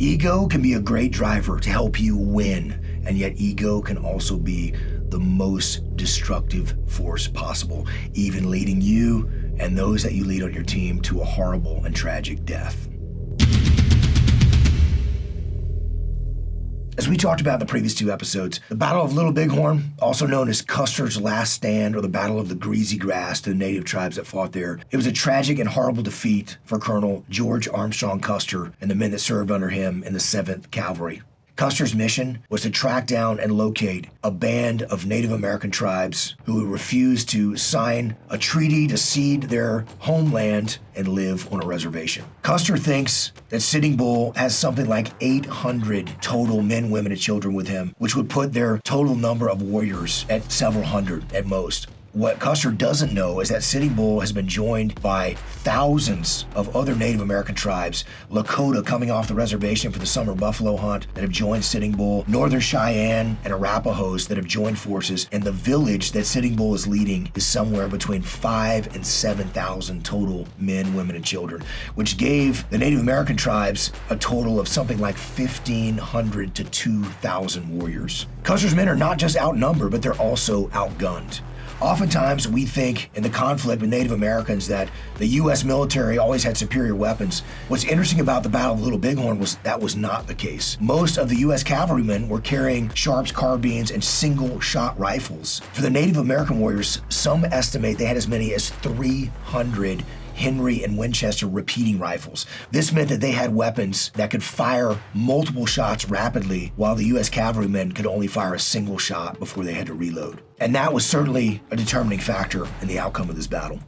Ego can be a great driver to help you win, and yet ego can also be the most destructive force possible, even leading you and those that you lead on your team to a horrible and tragic death. As we talked about in the previous 2 episodes, the Battle of Little Bighorn, also known as Custer's Last Stand or the Battle of the Greasy Grass to the native tribes that fought there, it was a tragic and horrible defeat for Colonel George Armstrong Custer and the men that served under him in the 7th Cavalry. Custer's mission was to track down and locate a band of Native American tribes who refused to sign a treaty to cede their homeland and live on a reservation. Custer thinks that Sitting Bull has something like 800 total men, women, and children with him, which would put their total number of warriors at several hundred at most. What Custer doesn't know is that Sitting Bull has been joined by thousands of other Native American tribes, Lakota coming off the reservation for the summer buffalo hunt that have joined Sitting Bull, Northern Cheyenne and Arapahoes that have joined forces, and the village that Sitting Bull is leading is somewhere between 5,000 and 7,000 total men, women, and children, which gave the Native American tribes a total of something like 1,500 to 2,000 warriors. Custer's men are not just outnumbered, but they're also outgunned. Oftentimes, we think in the conflict with Native Americans that the U.S. military always had superior weapons. What's interesting about the Battle of Little Bighorn was that was not the case. Most of the U.S. cavalrymen were carrying Sharps carbines and single-shot rifles. For the Native American warriors, some estimate they had as many as 300 Henry and Winchester repeating rifles. This meant that they had weapons that could fire multiple shots rapidly, while the U.S. cavalrymen could only fire a single shot before they had to reload. And that was certainly a determining factor in the outcome of this battle.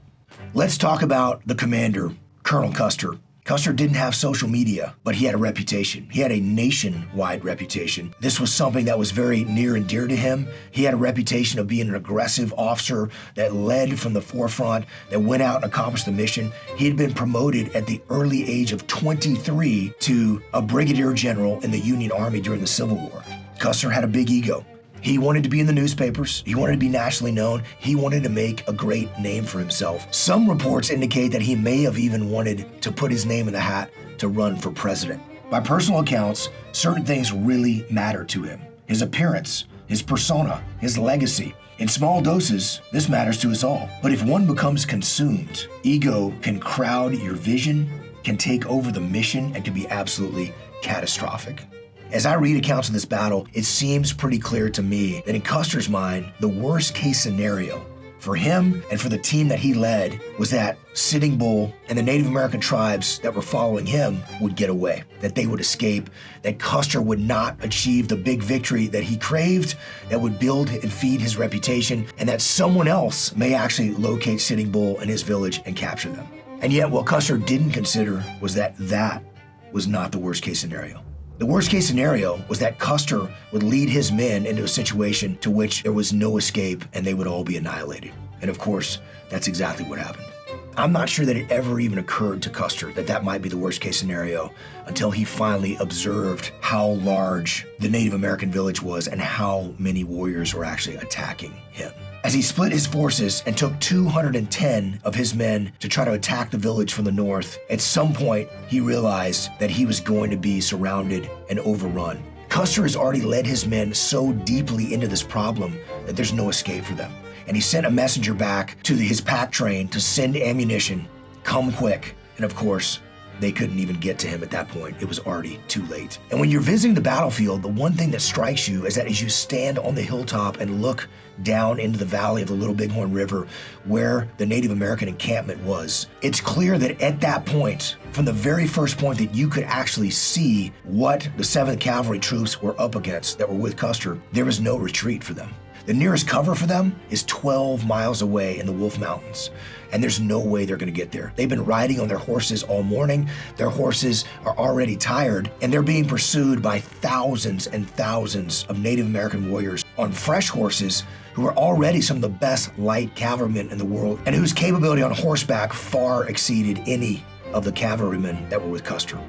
Let's talk about the commander, Colonel Custer. Custer didn't have social media, but he had a reputation. He had a nationwide reputation. This was something that was very near and dear to him. He had a reputation of being an aggressive officer that led from the forefront, that went out and accomplished the mission. He had been promoted at the early age of 23 to a brigadier general in the Union Army during the Civil War. Custer had a big ego. He wanted to be in the newspapers. He wanted to be nationally known. He wanted to make a great name for himself. Some reports indicate that he may have even wanted to put his name in the hat to run for president. By personal accounts, certain things really mattered to him. His appearance, his persona, his legacy. In small doses, this matters to us all. But if one becomes consumed, ego can crowd your vision, can take over the mission, and can be absolutely catastrophic. As I read accounts of this battle, it seems pretty clear to me that in Custer's mind, the worst case scenario for him and for the team that he led was that Sitting Bull and the Native American tribes that were following him would get away, that they would escape, that Custer would not achieve the big victory that he craved, that would build and feed his reputation, and that someone else may actually locate Sitting Bull and his village and capture them. And yet what Custer didn't consider was that that was not the worst case scenario. The worst case scenario was that Custer would lead his men into a situation to which there was no escape and they would all be annihilated. And of course, that's exactly what happened. I'm not sure that it ever even occurred to Custer that that might be the worst case scenario until he finally observed how large the Native American village was and how many warriors were actually attacking him. As he split his forces and took 210 of his men to try to attack the village from the north, at some point he realized that he was going to be surrounded and overrun. Custer has already led his men so deeply into this problem that there's no escape for them. And he sent a messenger back to his pack train to send ammunition, come quick. And of course, they couldn't even get to him at that point. It was already too late. And when you're visiting the battlefield, the one thing that strikes you is that as you stand on the hilltop and look down into the valley of the Little Bighorn River where the Native American encampment was, it's clear that at that point, from the very first point that you could actually see what the 7th Cavalry troops were up against that were with Custer, there was no retreat for them. The nearest cover for them is 12 miles away in the Wolf Mountains, and there's no way they're gonna get there. They've been riding on their horses all morning. Their horses are already tired, and they're being pursued by thousands and thousands of Native American warriors on fresh horses who are already some of the best light cavalrymen in the world and whose capability on horseback far exceeded any of the cavalrymen that were with Custer.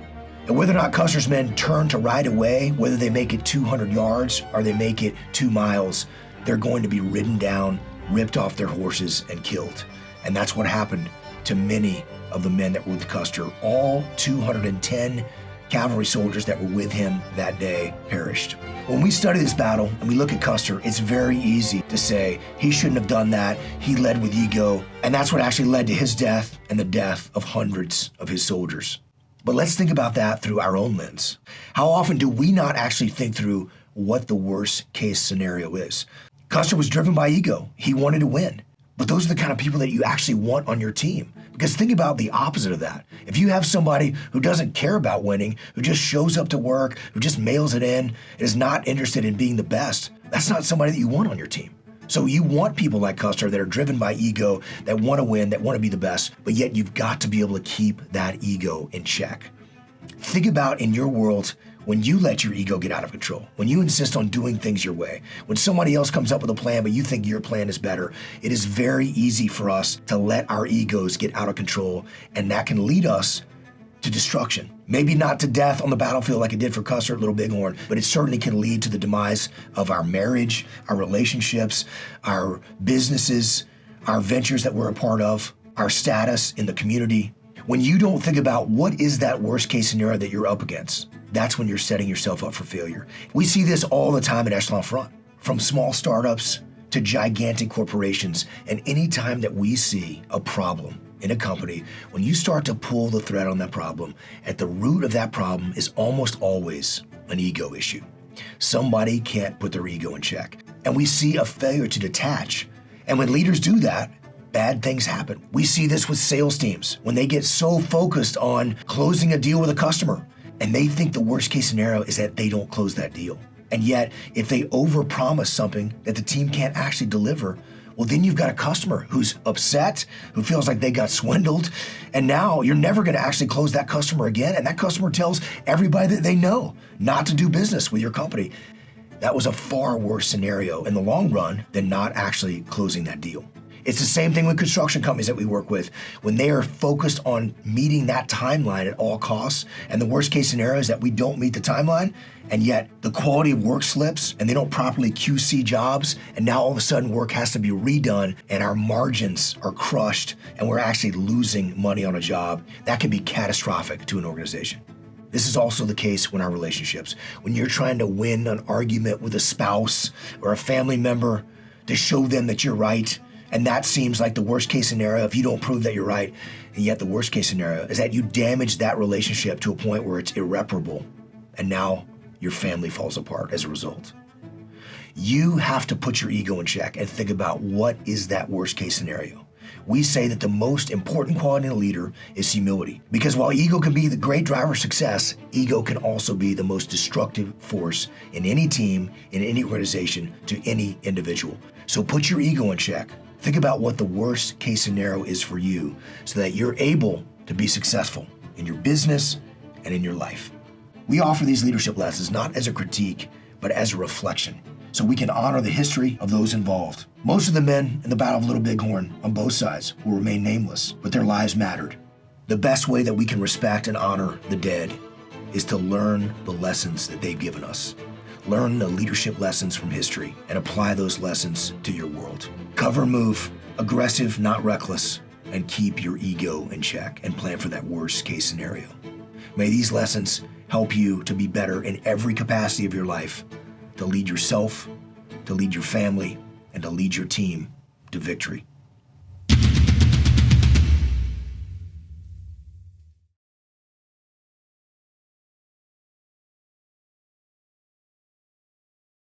And whether or not Custer's men turn to ride away, whether they make it 200 yards or they make it 2 miles, they're going to be ridden down, ripped off their horses, and killed. And that's what happened to many of the men that were with Custer. All 210 cavalry soldiers that were with him that day perished. When we study this battle and we look at Custer, it's very easy to say he shouldn't have done that, he led with ego, and that's what actually led to his death and the death of hundreds of his soldiers. But let's think about that through our own lens. How often do we not actually think through what the worst case scenario is? Custer was driven by ego. He wanted to win. But those are the kind of people that you actually want on your team. Because think about the opposite of that. If you have somebody who doesn't care about winning, who just shows up to work, who just mails it in, is not interested in being the best, that's not somebody that you want on your team. So you want people like Custer that are driven by ego, that want to win, that want to be the best, but yet you've got to be able to keep that ego in check. Think about in your world when you let your ego get out of control, when you insist on doing things your way, when somebody else comes up with a plan but you think your plan is better, it is very easy for us to let our egos get out of control, and that can lead us to destruction. Maybe not to death on the battlefield like it did for Custer at Little Bighorn, but it certainly can lead to the demise of our marriage, our relationships, our businesses, our ventures that we're a part of, our status in the community. When you don't think about what is that worst case scenario that you're up against, that's when you're setting yourself up for failure. We see this all the time at Echelon Front, from small startups to gigantic corporations. And any time that we see a problem in a company, when you start to pull the thread on that problem, at the root of that problem is almost always an ego issue. Somebody can't put their ego in check. And we see a failure to detach. And when leaders do that, bad things happen. We see this with sales teams when they get so focused on closing a deal with a customer, and they think the worst case scenario is that they don't close that deal. And yet, if they overpromise something that the team can't actually deliver, well, then you've got a customer who's upset, who feels like they got swindled, and now you're never gonna actually close that customer again, and that customer tells everybody that they know not to do business with your company. That was a far worse scenario in the long run than not actually closing that deal. It's the same thing with construction companies that we work with. When they are focused on meeting that timeline at all costs, and the worst case scenario is that we don't meet the timeline, and yet the quality of work slips, and they don't properly QC jobs, and now all of a sudden work has to be redone, and our margins are crushed, and we're actually losing money on a job, that can be catastrophic to an organization. This is also the case when our relationships. When you're trying to win an argument with a spouse or a family member to show them that you're right, and that seems like the worst case scenario if you don't prove that you're right. And yet the worst case scenario is that you damage that relationship to a point where it's irreparable. And now your family falls apart as a result. You have to put your ego in check and think about what is that worst case scenario. We say that the most important quality in a leader is humility. Because while ego can be the great driver of success, ego can also be the most destructive force in any team, in any organization, to any individual. So put your ego in check. Think about what the worst case scenario is for you so that you're able to be successful in your business and in your life. We offer these leadership lessons not as a critique, but as a reflection, so we can honor the history of those involved. Most of the men in the Battle of Little Bighorn on both sides will remain nameless, but their lives mattered. The best way that we can respect and honor the dead is to learn the lessons that they've given us. Learn the leadership lessons from history and apply those lessons to your world. Cover and move, aggressive, not reckless, and keep your ego in check and plan for that worst case scenario. May these lessons help you to be better in every capacity of your life, to lead yourself, to lead your family, and to lead your team to victory.